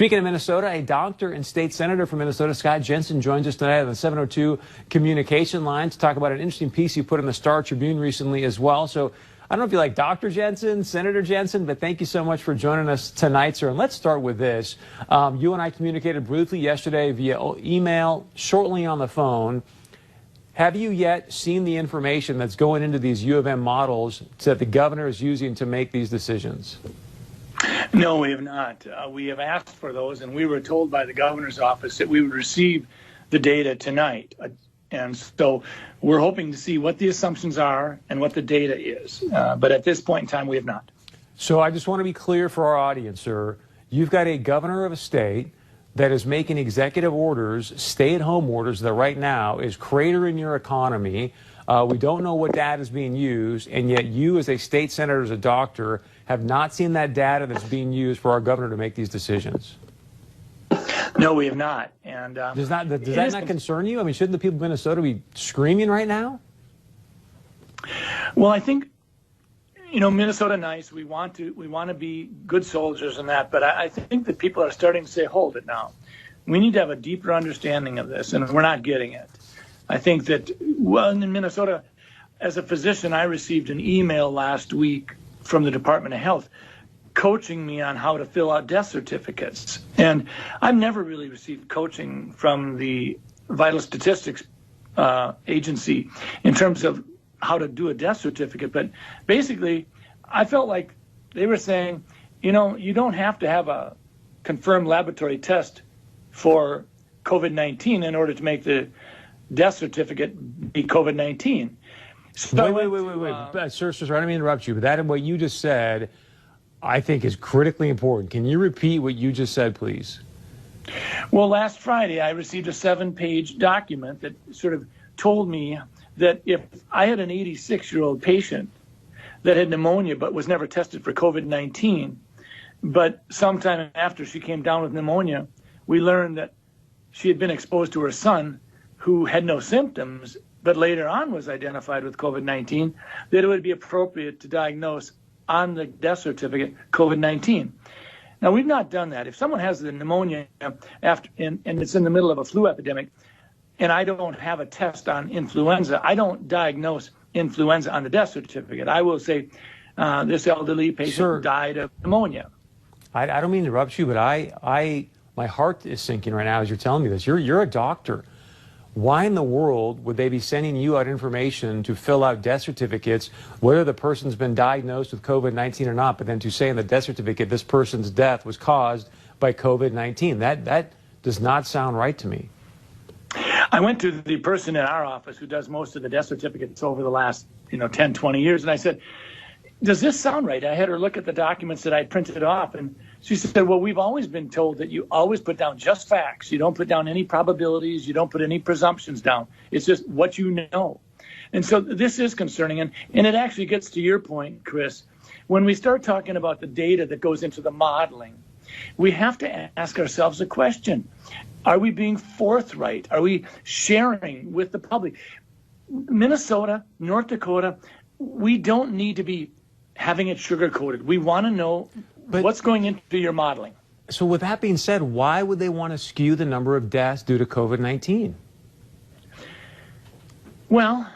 Speaking of Minnesota, a doctor and state senator from Minnesota, Scott Jeensen, joins us tonight on the 702 communication line to talk about an interesting piece you put in the Star Tribune recently as well. So I don't know if you like Dr. Jeensen, Senator Jeensen, but thank you so much for joining us tonight, sir. And let's start with this. You and I communicated briefly yesterday via email, shortly on the phone. Have you yet seen the information that's going into these U of M models that the governor is using to make these decisions? No, we have not. We have asked for those, and we were told by the governor's office that we would receive the data tonight. And so we're hoping to see what the assumptions are and what the data is. But at this point in time, we have not. So I just want to be clear for our audience, sir. You've got a governor of a state that is making executive orders, stay-at-home orders, that right now is cratering your economy. We don't know what data is being used, and yet you as a state senator, as a doctor, have not seen that data that's being used for our governor to make these decisions. No, we have not. And does that not concern you? I mean, shouldn't the people of Minnesota be screaming right now? Well, I think, Minnesota nice. We want to be good soldiers in that, but I think that people are starting to say, hold it now. We need to have a deeper understanding of this, and we're not getting it. I think that, in Minnesota, as a physician, I received an email last week from the Department of Health coaching me on how to fill out death certificates. And I've never really received coaching from the Vital Statistics Agency in terms of how to do a death certificate. But basically, I felt like they were saying, you don't have to have a confirmed laboratory test for COVID-19 in order to make the death certificate be COVID-19. So wait. Sir, I don't mean to interrupt you, but that and what you just said, I think is critically important. Can you repeat what you just said, please? Well, last Friday, I received a 7-page document that sort of told me that if I had an 86-year-old patient that had pneumonia but was never tested for COVID-19, but sometime after she came down with pneumonia, we learned that she had been exposed to her son who had no symptoms, but later on was identified with COVID-19, that it would be appropriate to diagnose on the death certificate COVID-19. Now, we've not done that. If someone has the pneumonia and it's in the middle of a flu epidemic, and I don't have a test on influenza, I don't diagnose influenza on the death certificate. I will say this elderly patient died of pneumonia. I don't mean to interrupt you, but my heart is sinking right now as you're telling me this. You're a doctor. Why in the world would they be sending you out information to fill out death certificates, whether the person's been diagnosed with COVID-19 or not, but then to say in the death certificate this person's death was caused by COVID-19? That does not sound right to me. I went to the person in our office who does most of the death certificates over the last 10, 20 years, and I said, does this sound right? I had her look at the documents that I printed off, and she said, well, we've always been told that you always put down just facts. You don't put down any probabilities. You don't put any presumptions down. It's just what you know. And so this is concerning. And it actually gets to your point, Chris. When we start talking about the data that goes into the modeling, we have to ask ourselves a question. Are we being forthright? Are we sharing with the public? Minnesota, North Dakota, we don't need to be having it sugar-coated. We want to know what's going into your modeling. So with that being said, why would they want to skew the number of deaths due to COVID-19? Well,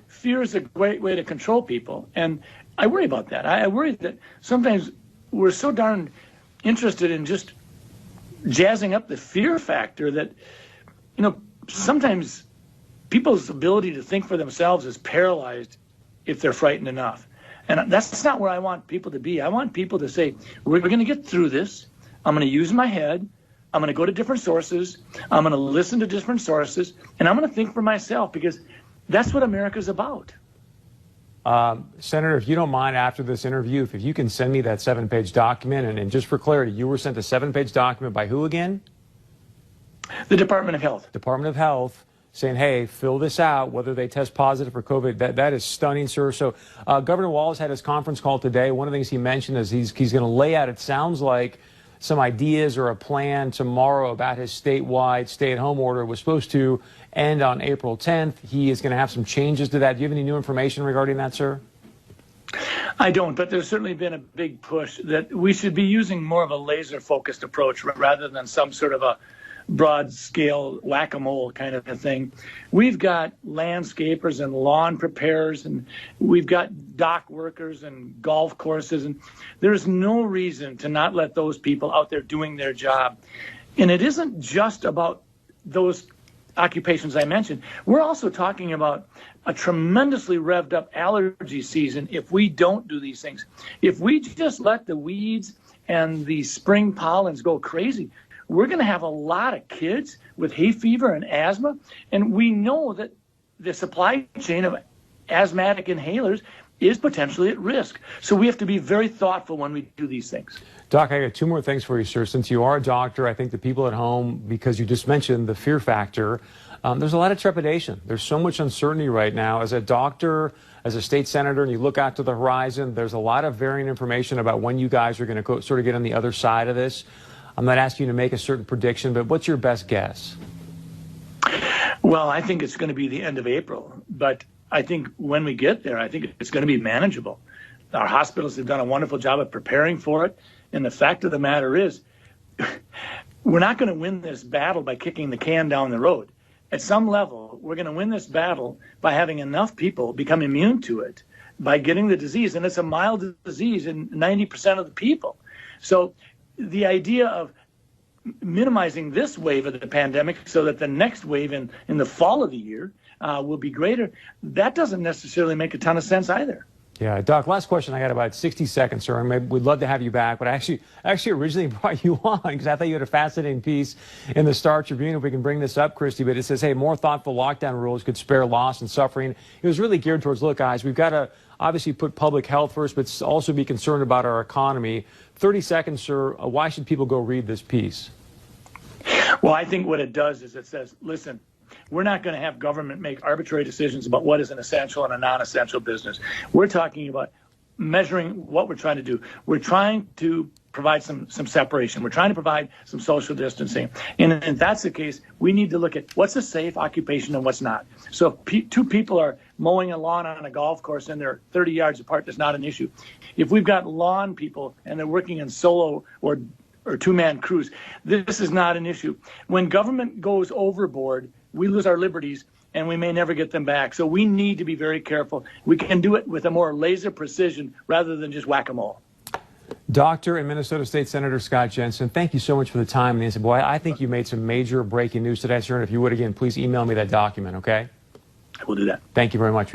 fear is a great way to control people, and I worry about that. I worry that sometimes we're so darn interested in just jazzing up the fear factor that, sometimes people's ability to think for themselves is paralyzed if they're frightened enough. And that's not where I want people to be. I want people to say, we're going to get through this. I'm going to use my head. I'm going to go to different sources. I'm going to listen to different sources. And I'm going to think for myself, because that's what America's about. Senator, if you don't mind, after this interview, if you can send me that 7-page document. And just for clarity, you were sent a 7-page document by who again? The Department of Health. Department of Health. Saying, hey, fill this out, whether they test positive for COVID. That is stunning, sir. So Governor Wallace had his conference call today. One of the things he mentioned is he's going to lay out, it sounds like, some ideas or a plan tomorrow about his statewide stay-at-home order. It was supposed to end on April 10th. He is going to have some changes to that. Do you have any new information regarding that, sir? I don't, but there's certainly been a big push that we should be using more of a laser-focused approach rather than some sort of a broad-scale whack-a-mole kind of a thing. We've got landscapers and lawn preparers, and we've got dock workers and golf courses, and there's no reason to not let those people out there doing their job. And it isn't just about those occupations I mentioned. We're also talking about a tremendously revved up allergy season if we don't do these things. If we just let the weeds and the spring pollens go crazy, we're going to have a lot of kids with hay fever and asthma. And we know that the supply chain of asthmatic inhalers is potentially at risk. So we have to be very thoughtful when we do these things. Doc, I got two more things for you, sir. Since you are a doctor, I think the people at home, because you just mentioned the fear factor, there's a lot of trepidation. There's so much uncertainty right now. As a doctor, as a state senator, and you look out to the horizon, there's a lot of varying information about when you guys are going to sort of get on the other side of this. I'm not asking you to make a certain prediction, but what's your best guess? Well, I think it's going to be the end of April, but I think when we get there, I think it's going to be manageable. Our hospitals have done a wonderful job of preparing for it. And the fact of the matter is, we're not going to win this battle by kicking the can down the road. At some level, we're going to win this battle by having enough people become immune to it, by getting the disease. And it's a mild disease in 90% of the people. So the idea of minimizing this wave of the pandemic so that the next wave in the fall of the year will be greater, that doesn't necessarily make a ton of sense either. Yeah, Doc, last question. I got about 60 seconds, sir. We'd love to have you back, but I actually originally brought you on because I thought you had a fascinating piece in the Star Tribune. If we can bring this up, Christy, but it says, hey, more thoughtful lockdown rules could spare loss and suffering. It was really geared towards, look, guys, we've got to obviously put public health first, but also be concerned about our economy. 30 seconds, sir. Why should people go read this piece? Well, I think what it does is it says, listen, we're not going to have government make arbitrary decisions about what is an essential and a non-essential business. We're talking about measuring what we're trying to do. We're trying to provide some separation. We're trying to provide some social distancing. And if that's the case, we need to look at what's a safe occupation and what's not. So if two people are mowing a lawn on a golf course and they're 30 yards apart, that's not an issue. If we've got lawn people and they're working in solo or two-man crews, this is not an issue. When government goes overboard, we lose our liberties and we may never get them back. So we need to be very careful. We can do it with a more laser precision rather than just whack-a-mole. Doctor and Minnesota State Senator Scott Jensson, thank you so much for the time. And he said, boy, I think you made some major breaking news today, sir. And if you would, again, please email me that document, okay? We'll do that. Thank you very much.